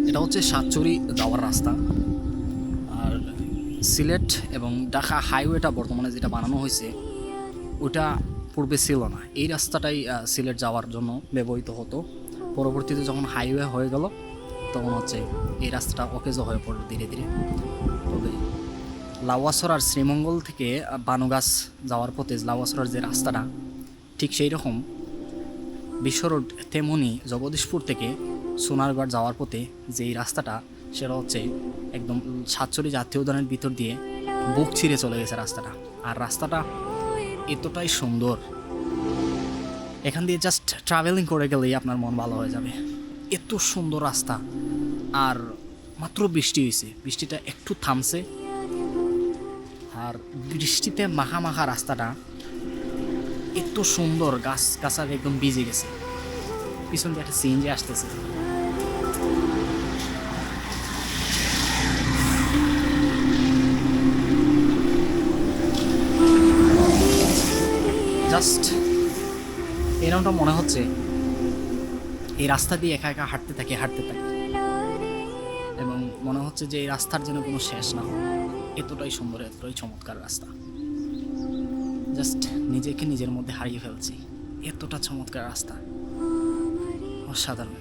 এটা হচ্ছে সাতচুরি যাওয়ার রাস্তা। আর সিলেট এবং ঢাকা হাইওয়েটা বর্তমানে যেটা বানানো হয়েছে ওটা পূর্বে ছিল না। এই রাস্তাটাই সিলেট যাওয়ার জন্য ব্যবহৃত হতো। পরবর্তীতে যখন হাইওয়ে হয়ে গেল তখন হচ্ছে এই রাস্তাটা অকেজো হয়ে পড়ল ধীরে ধীরে। তবে লাউয়াছড়ার শ্রীমঙ্গল থেকে বানুগাছ যাওয়ার পথে লাউয়াছড়ার যে রাস্তাটা ঠিক সেই রকম বিশ্ব রোড, তেমনি জগদীশপুর থেকে সোনারগড় যাওয়ার পথে যেই রাস্তাটা সেটা হচ্ছে একদম সাতচল্লিশ জাতীয় উদ্যানের ভিতর দিয়ে বুক ছিঁড়ে চলে গেছে রাস্তাটা। আর রাস্তাটা এতটাই সুন্দর, এখান দিয়ে জাস্ট ট্রাভেলিং করে গেলেই আপনার মন ভালো হয়ে যাবে। এত সুন্দর রাস্তা। আর মাত্র বৃষ্টি হয়েছে, বৃষ্টিটা একটু থামছে, আর বৃষ্টিতে মাখা মাখা রাস্তাটা এত সুন্দর, গাছ গাছালি একদম ভিজে গেছে। পিছন দিয়ে একটা সিএনজি আসতেছে। জাস্ট এরকমটা মনে হচ্ছে এই রাস্তা দিয়ে একা একা হাঁটতে থাকি এবং মনে হচ্ছে যে এই রাস্তার যেন কোনো শেষ না হয়। এতটাই সুন্দর, এতটাই চমৎকার রাস্তা, জাস্ট নিজেকে নিজের মধ্যে হারিয়ে ফেলছি। এতটা চমৎকার রাস্তা, অসাধারণ।